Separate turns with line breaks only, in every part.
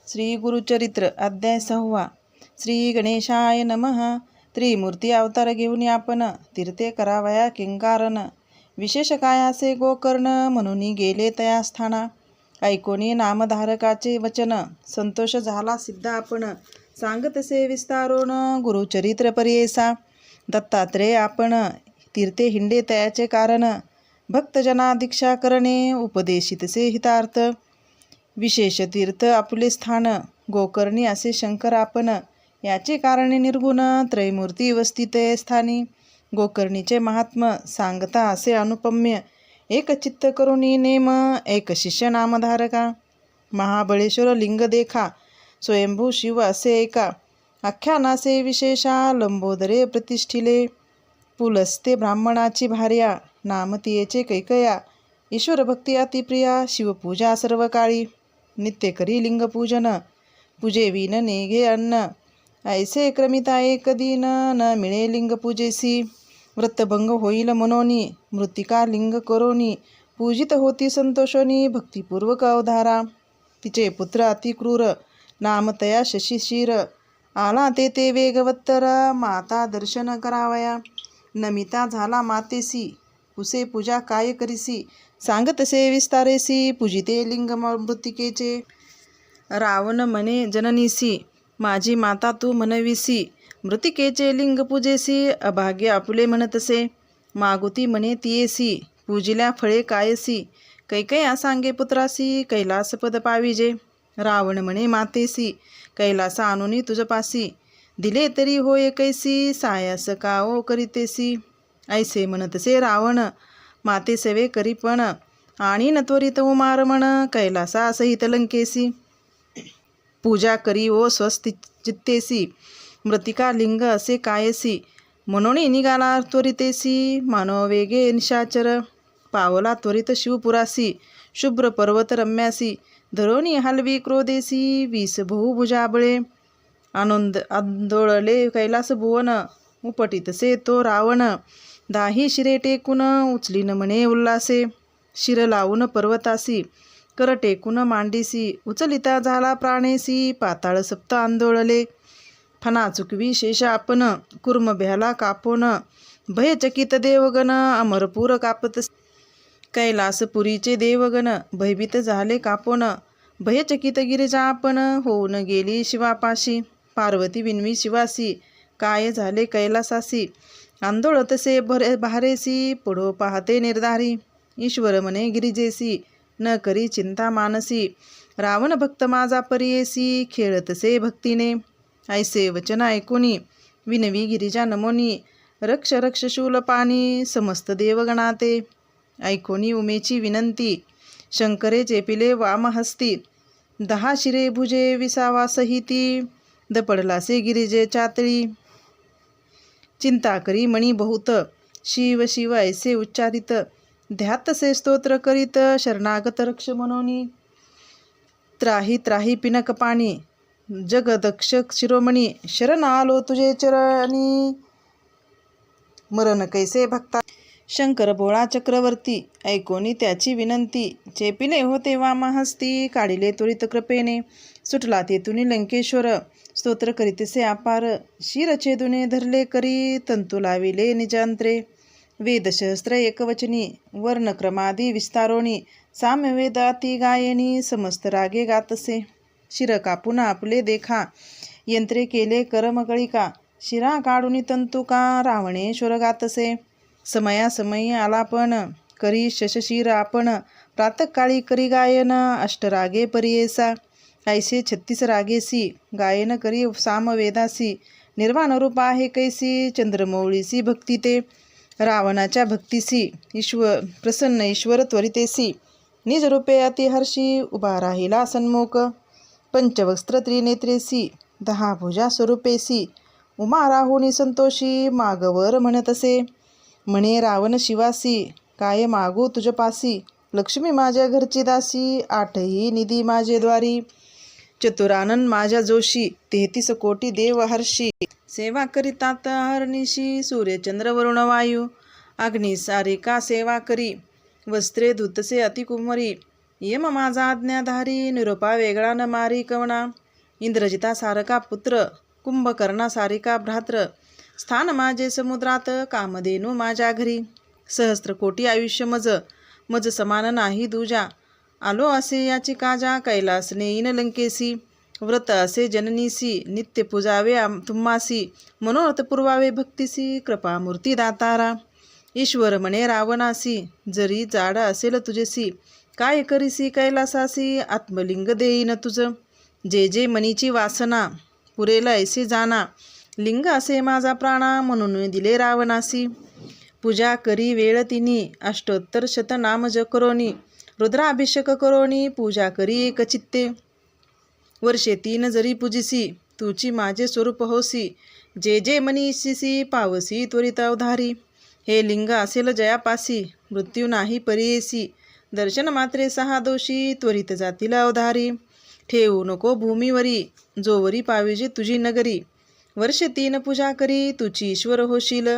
श्री गुरुचरित्र अध्याय 6. श्री गणेशाय नमः. त्रिमूर्ती अवतार घेऊन आपण तीर्थे करावया किंकारण. विशेष काय असे गोकर्ण म्हणून गेले तया स्थाना. ऐकोनी नामधारकाचे वचन संतोष झाला सिद्ध आपण. सांगतसे विस्तारोन गुरुचरित्र पर्येसा. दत्तात्रेय आपण तीर्थे हिंडे तयाचे कारण. भक्तजना दीक्षा करणे उपदेशितसे हितार्थ. विशेष तीर्थ आपुले स्थान गोकर्णी असे शंकर आपण. याचे कारणे निर्गुण त्रयमूर्ती वस्तिते स्थानी. गोकर्णीचे महात्म सांगता असे अनुपम्य. एक चित्त करुणी नेम एक शिष्य नामधारका. महाबळेश्वर लिंग देखा स्वयंभू शिव असे एका. आख्यानासे विशेषा लंबोदरे प्रतिष्ठिले. पुलस्ते ब्राह्मणाची भार्या नामतियेचे कैकया. ईश्वर भक्ती अतिप्रिया शिवपूजा सर्व काळी. नित्य करी लिंगपूजन पूजे विन नेघे अन्न. ऐसे क्रमिता एक दिन न मिळे लिंगपूजेसी. व्रतभंग होईल मनोनी मृत्तिका लिंग करोनी. पूजित होती संतोषोनी भक्तिपूर्वक अवधारा. तिचे पुत्र अतिक्रूर नामतया शशिशिर. आला ते वेगवत्तर माता दर्शन करावया. नमिता झाला मातेसी पुसे पूजा काय करीसी. सांगतसे विस्तारेसी पूजिते लिंग मृत्तिकेचे. रावण म्हणे जननीसी माझी माता तू म्हणविसी. मृत्तिकेचे लिंग पूजेसी अभाग्य आपुले म्हणतसे. मागुती म्हणे तियेसी पूजिल्या फळे कायसी. कैकया सांगे पुत्रासी कैलासपद पाविजे. रावण म्हणे मातेसी कैलासा आणुनी तुझपासी. दिले तरी होय कैसी सायास काओ करीतेसी. ऐसे म्हणतसे रावण माते सेवे करी पण. आणि न त्वरित उमारमण कैलासा सहित लंकेसी. पूजा करी ओ स्वस्ति चित्तेसी. मृत्तिका लिंग असे कायसी. म्हणून निघाला त्वरितेसी मानव वेगे निशाचर. पावला त्वरित शिवपुरासी शुभ्र पर्वत रम्यासी. धरोणी हलवी क्रोधेसी 20 बहुभुजाबळे. आंदोळले कैलास भुवन उपटितसे तो रावण. दाही शिरे टेकून उचलीन म्हणे उल्हासे. शिर लावून पर्वतासी कर टेकून मांडीसी. उचलिता झाला प्राणेसी पाताळ सप्त आंदोळले. फना चुकवी शेष आपण कुर्म भ्याला कापोन. भयचकित देवगण अमरपूर कापत. कैलासपुरीचे देवगण भयभीत झाले कापोन. भयचकित गिरिजा आपण होऊन गेली शिवापाशी. पार्वती विनवी शिवासी काय झाले कैलासासी. आंदोळतसे भारेसी पुढो पाहते निर्धारी. ईश्वर म्हणे गिरिजेसी न करी चिंता मानसी. रावण भक्त माझा परियेसी खेळतसे भक्तीने. ऐसे वचन ऐकुनी विनवी गिरिजा नमोनी. रक्ष रक्ष शूलपाणी समस्त देवगणाते. ऐकोनी उमेची विनंती शंकरे चेपिले वामहस्ती. 10 शिरे भुजे विसावा सहिती. दपडलासे गिरिजे चातळी. चिंता करी मणी बहुत शिव शिव ऐसे उच्चारित. ध्यातसे स्तोत्र करीत शरणागत रक्ष मनोनी. त्राही त्राही पिनक पाणी जगदक्ष शिरोमणी. शरण आलो तुझे चरणी मरण कैसे भक्ता. शंकर भोळा चक्रवर्ती ऐकोनी त्याची विनंती. चेपिले होते वामहस्ती काढिले त्वरित कृपेने. सुटला तेथुनी लंकेश्वर स्तोत्र करीतसे अपार. शिरछेदुने धरले करी तंतू लाविले निजांत्रे. वेदशस्त्र एकवचनी वर्णक्रमादी विस्तारोणी. सामवेद अति गायनी समस्त रागे गातसे. शिर कापून आपले देखा यंत्रे केले करमकळिका. शिरा काढून तंतुका रावणेश्वर गातसे. समयासमयी आलापण करी शशशिर आपण. प्रातःकाळी करी गायन अष्टरागे परियेसा. ऐसे 36 रागेसी गायन करी सामवेदासी. निर्वाण रूप आहे कैसी चंद्रमौळीसी भक्ती ते. रावणाच्या भक्तीसी प्रसन्न ईश्वर त्वरितेसी. निज रूपे अतिहर्षी उभा राहिला सन्मुख. पंचवस्त्र त्रिनेत्रेसी 10 भुजा स्वरूपेसी. उमा राहुनी संतोषी मागवर म्हणतसे. म्हणे रावण शिवासी काय मागू तुझपासी. लक्ष्मी माझ्या घरची दासी 8ही निधी माझे द्वारी. चतुरानन माझ्या जोशी 33 कोटी देव हर्षी. सेवा करीतात हरनिशी सूर्यचंद्र वरुण वायू. अग्नी सारिका सेवा करी वस्त्रे धुतसे अतिकुमरी. यम माझा आज्ञाधारी निरोपा वेगळा न मारी कवना. इंद्रजिता सारका पुत्र कुंभकर्णा सारिका भ्रात्र. स्थान माझे समुद्रात कामधेनू माझ्या घरी. सहस्त्र कोटी आयुष्य मज समान नाही दूजा. आलो असे याची काजा कैलास नेईन लंकेसी. व्रत असे जननीसी नित्य पूजावे तुम्हासी. मनोरथ पुरवावे भक्तीसी कृपामूर्ती दातारा. ईश्वर म्हणे रावणासी जरी जाड असेल तुझेसी. काय करीसी कैलासासी आत्मलिंग देईन तुझ. जे जे मनीची वासना पुरेल ऐसे जाना. लिंग असे माझा प्राणा म्हणून दिले रावणासी. पूजा करी वेळ तिनी अष्टोत्तर शतनाम करोनी. रुद्राभिषेक करोनी पूजा करी एकचित्ते. वर्षे 3 जरी पूजिसी तुची माझे स्वरूप होसी. जे जे मनीषीसी पावसी त्वरित अवधारी. हे लिंग असेल जयापासी मृत्यू नाही परियेसी. दर्शन मात्रे 6 दोषी त्वरित जातील अवधारी. ठेवू नको भूमीवरी जोवरी पाविजे तुझी नगरी. वर्षे 3 पूजा करी तुची ईश्वर होशील.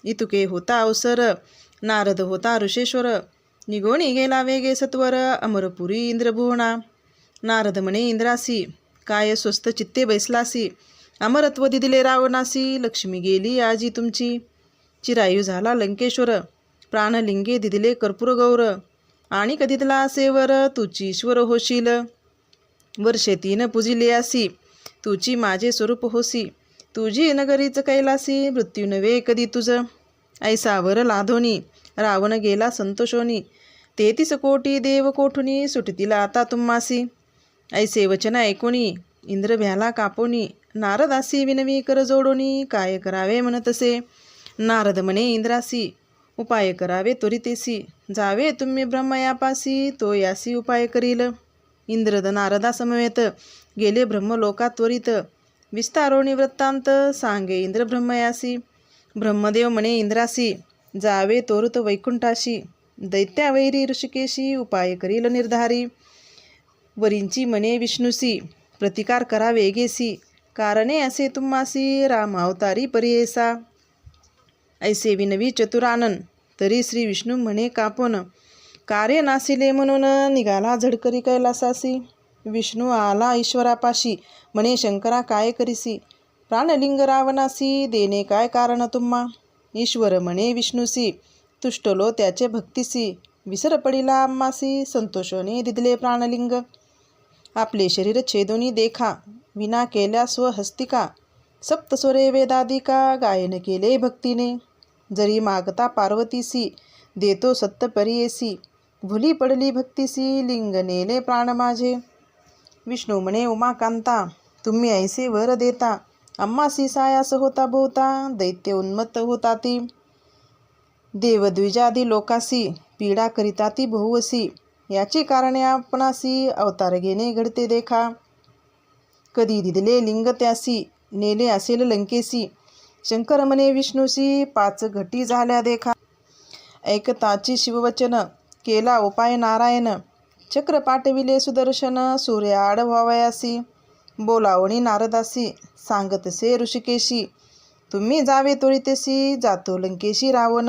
इतुके होता अवसर नारद होता ऋषेश्वर. निघोणी गेला वेगे सत्वर अमरपुरी इंद्रभुवना. नारद म्हणे इंद्रासी काय स्वस्त चित्ते बैसलासी. अमरत्व दिले रावणासी लक्ष्मी गेली आजी तुमची. चिरायू झाला लंकेश्वर प्राणलिंगे दिदिले कर्पूर गौर. आणि कधीतला असेवर तुची ईश्वर होशील. वर्षे 3 पूजिले असी तुची माझे स्वरूप होसी. तुझी नगरीच कैलासी मृत्यू नव्हे कधी तुझ. ऐसावर लाधोनी रावण गेला संतोषोनी. 33 कोटी देव कोठुनी सुटतील आता तुम्हासी. ऐसे वचन ऐकोनी इंद्र भ्याला कापोनी. नारदासी विनवी कर जोडोनी काय करावे म्हणतसे. नारद म्हणे इंद्रासी उपाय करावे त्वरितेसी. जावे तुम्ही ब्रह्मयापासी तो यासी उपाय करील. इंद्रद नारदा समवेत गेले ब्रह्मलोकात त्वरित. विस्तारोणी वृत्तांत सांगे इंद्र ब्रह्मयासी. ब्रह्मदेव म्हणे इंद्रासी जावे तोरुत वैकुंठाशी. दैत्यावैरी ऋषिकेशी उपाय करील निर्धारी. वरींची म्हणे विष्णुसी प्रतिकार करा वेगेसी. कारणे असे तुम्हासी राम अवतारी परियेसा. ऐसे विनवी चतुरानन तरी श्री विष्णू म्हणे कापोन. कार्य नासिले म्हणून निघाला झडकरी कैलासासी. विष्णू आला ईश्वरापाशी म्हणे शंकरा काय करीसी. प्राणलिंग रावणासी देणे काय कारण तुम्हा. ईश्वर म्हणे विष्णूसी तुष्टलो त्याचे भक्तीसी. विसर पडिला आम्हासी संतोषोने दिदले प्राणलिंग. आपले शरीर छेदोनी देखा विना केल्या स्वहस्तिका. सप्तस्वरे वेदादिका गायन केले भक्तीने. जरी मागता पार्वतीसी देतो सत्य परियेसी. भुली पडली भक्तीसी लिंग नेले प्राण माझे. विष्णू म्हणे उमाकांता तुम्ही ऐसे वर देता. आम्हासी सायास होता भोवता दैत्य उन्मत्त होता ती. देवद्विजादी लोकासी पीडा करिता ती बहुवसी. याची कारणे आपणासी अवतार घेणे घडते देखा. कधी दिदले लिंग त्यासी नेले असेल लंकेसी. शंकर म्हणे विष्णूसी 5 घटी झाल्या देखा. ऐकताची शिववचन केला उपाय नारायण. चक्र पाठविले सुदर्शन सूर्य आड व्हावयासी. बोलावणी नारदासी सांगतसे ऋषिकेशी. तुम्ही जावे त्वरितेसी जातो लंकेशी रावण.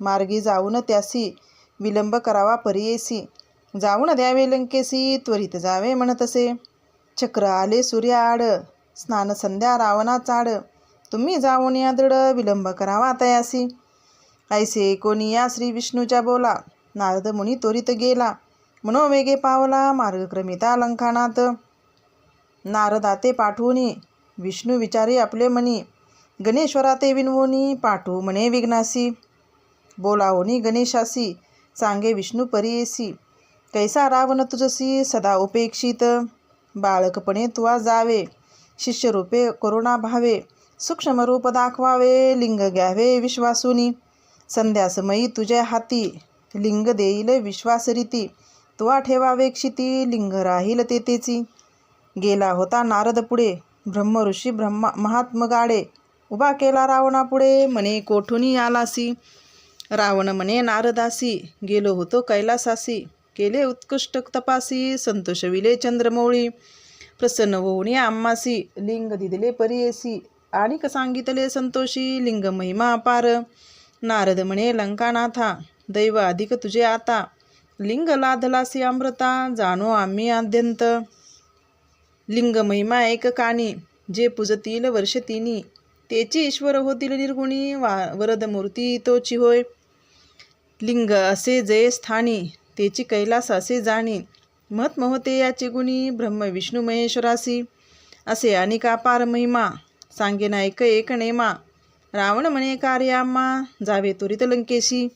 मार्गी जाऊन त्यासी विलंब करावा परियेसी. जाऊन द्यावे लंकेसी त्वरित जावे म्हणतसे. चक्र आले सूर्य आड स्नान संध्या रावणा चाड. तुम्ही जाऊन या दृढ विलंब करावा तयासी. ऐसे कोणी या श्री विष्णूच्या बोला. नारद मुनी त्वरित गेला मनोवेगे पावला मार्गक्रमिता लंकानात. नारदाते पाठवूनी विष्णू विचारे आपले मनी. गणेश्वराते विनवोनी पाठवू म्हणे विघ्नासी. बोलावोनी गणेशासी सांगे विष्णू परियेसी. कैसा रावण तुझसी सदा उपेक्षित. बाळकपणे तुवा जावे शिष्यरूपे करुणा भावे. सूक्ष्म रूप दाखवावे लिंग घ्यावे विश्वासुनी. संध्यासमयी तुझ्या हाती लिंग देईल विश्वासरीती. तुवा ठेवावे क्षिती लिंग राहील तेतेची. गेला होता नारद पुढे ब्रह्म ऋषी महात्म गाडे. उभा केला रावणापुढे म्हणे कोठुनी आलासी. रावण म्हणे नारदासी गेलो होतो कैलासासी. केले उत्कृष्ट तपासी संतोषविले चंद्रमौळी. प्रसन्न होऊन आम्हासी लिंग दिदले परियेसी. आणिक सांगितले संतोषी लिंग महिमा अपार. नारद म्हणे लंकानाथा दैव अधिक तुझे आता. लिंग लाधलासी अमृता जाणो आम्ही आद्यंत. लिंग महिमा एक कानी जे पूजतील वर्ष तिनी. तेची ईश्वर होतील निर्गुणी वरद मूर्ती तोची होय. लिंग असे जय स्थानी तेची कैलास असे जाणी. महात्म होते याचे गुणी ब्रह्म विष्णू महेश्वरासी. असे अनेक अपार महिमा सांगेन ऐक एक नेमा. रावण म्हणे कार्याम्मा जावे त्वरित लंकेशी.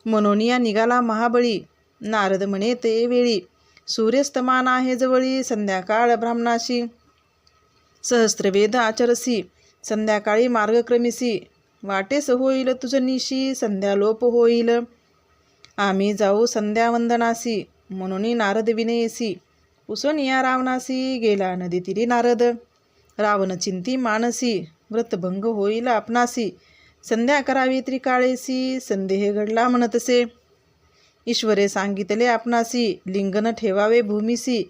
मनोनिया निघाला महाबळी नारद म्हणे ते वेळी. सूर्यस्तमान आहे जवळी संध्याकाळ ब्राह्मणाशी. सहस्त्रवेद आचरसी संध्याकाळी मार्गक्रमिसी. वाटेस होईल तुझनिशी संध्यालोप होईल. आम्ही जाऊ संध्यावंदनासी म्हणून नारद विनयसी. उसनिया रावणासी गेला नदी तिरी नारद. रावण चिंती मानसी व्रतभंग होईल आपणासी. संध्या करावी त्रिकाळेसी संदेह घडला म्हणतसे. ईश्वरे सांगितले आपणासी लिंगन ठेवावे भूमीसी.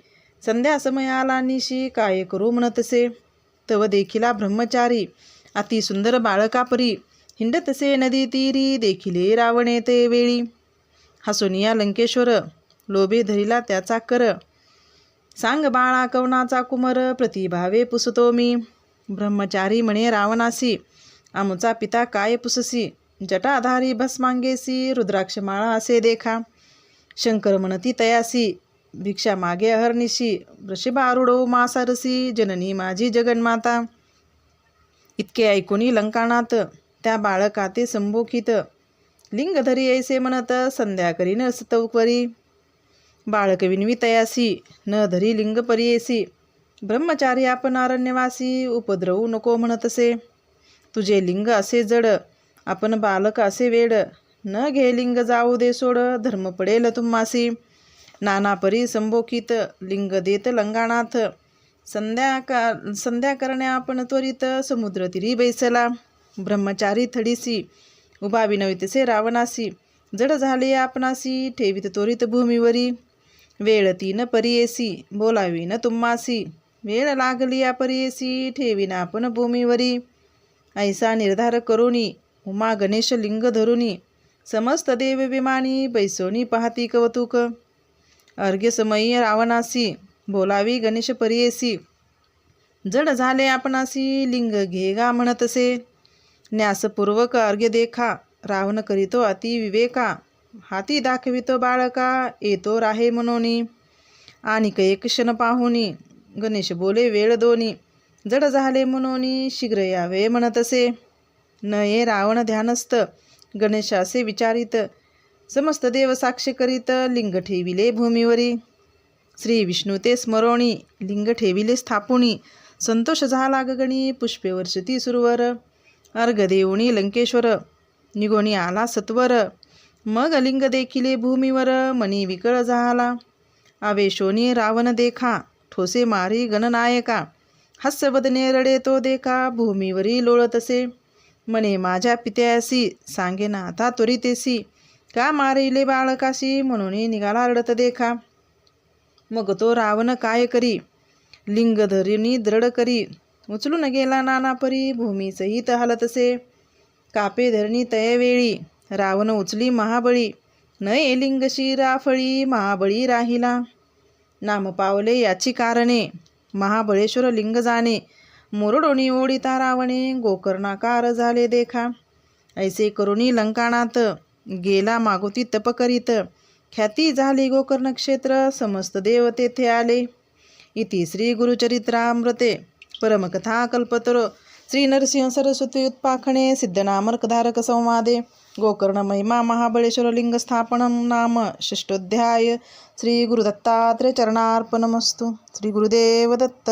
संध्या समय आला निशी काय करू म्हणतसे. तव देखिला ब्रह्मचारी अति सुंदर बाळकापरी. हिंडतसे नदी तीरी देखिले रावणे ते वेळी. हसुनिया लंकेश्वर लोभे धरिला त्याचा कर. सांग बाळा कवनाचा कुमर प्रतिभावे पुसतो मी. ब्रह्मचारी म्हणे रावणासी आमचा पिता काय पुससी. जटाधारी भस्मांगेसी रुद्राक्षमाळा असे देखा. शंकर म्हणती तयासी भिक्षा मागे अहर्निशी. वृषभारूढो मासारसी जननी माझी जगन्माता. इतके ऐकुनी लंकानाथ त्या बाळकाते संभोखित. लिंग धरी ऐसे म्हणत संध्या करीन स्तवपरी. बाळक विनवी तयासी न धरी लिंग परियेसी. ब्रह्मचारी आपण अरण्यवासी उपद्रवू नको म्हणतसे. तुझे लिंग असे जड आपण बालक असे वेड. न घे लिंग जाऊ दे सोड धर्म पडेल तुम्हासी. नाना परी संभोखित लिंग देत लंगानाथ. संध्या करण्या आपण त्वरित समुद्र तिरी बैसला. ब्रह्मचारी थडीसी उभा विनवितसे रावणासी. जड झाले आपणासी ठेवित त्वरित भूमीवरी. वेळ तीन परियेसी बोलावी न तुम्हासी. वेळ लागली या परियेसी ठेवीन आपण भूमीवरी. ऐसा निर्धार करुनी उमा गणेश लिंग धरुनी. समस्त देव विमानी बैसोनी पाहती कौतुक. अर्घ्यसमयी रावणासी बोलावी गणेश परियेसी. जड झाले आपणासी लिंग घेगा म्हणतसे. न्यासपूर्वक अर्घ्य देखा रावण करीतो अति विवेका. हाती दाखवितो बाळका येतो राहे मनोनी. आणिक एक क्षण पाहुनी गणेश बोले वेळ दोनी. जड झाले मनोनी शीघ्र यावे म्हणतसे. न ये रावण ध्यानस्थ गणेशासे विचारित. समस्त देव साक्ष करीत लिंग ठेविले भूमीवरी. श्री विष्णू ते स्मरोणी लिंग ठेविले स्थापुनी. संतोष झाला गगनी पुष्पे वर्षती सुरवर. अर्घ देऊणी लंकेश्वर निगोणी आला सत्वर. मग लिंग देखिले भूमीवर मनी विकळ झाला. आवेशोनी रावण देखा ठोसे मारी गणनायका. हास्यवदने रडे तो देखा भूमीवरी लोळतसे. म्हणे माझ्या पित्यासी सांगे ना आता त्वरितेसी. का मारिले बाळकाशी म्हणून निघाला रडत देखा. मग तो रावण काय करी लिंग धरिणी दृढ करी. उचलून गेला नाना परी भूमी सहित हलतसे. कापे धरणी तयवेळी रावण उचली महाबळी. न ये लिंग शिराफळी महाबळी राहिला. नाम पावले याची कारणे महाबळेश्वर लिंग जाणे. मोरडोनी ओढिता रावणे गोकर्णाकार झाले देखा. ऐसे करुणी लंकानाथ गेला मागोती तप करीत. ख्याती झाली गोकर्ण क्षेत्र समस्त देव तेथे आले. इति श्री गुरुचरित्रामृते परमकथा कल्पतरो श्री नरसिंह सरस्वती उत्पाखणे सिद्धनामर्कधारक संवादे गोकर्ण महिमा महाबळेश्वर लिंग स्थापनम नाम षष्ठोध्याय. श्री गुरुदत्तात्रय चरणार्पणमस्तु. श्री गुरुदेव दत्त.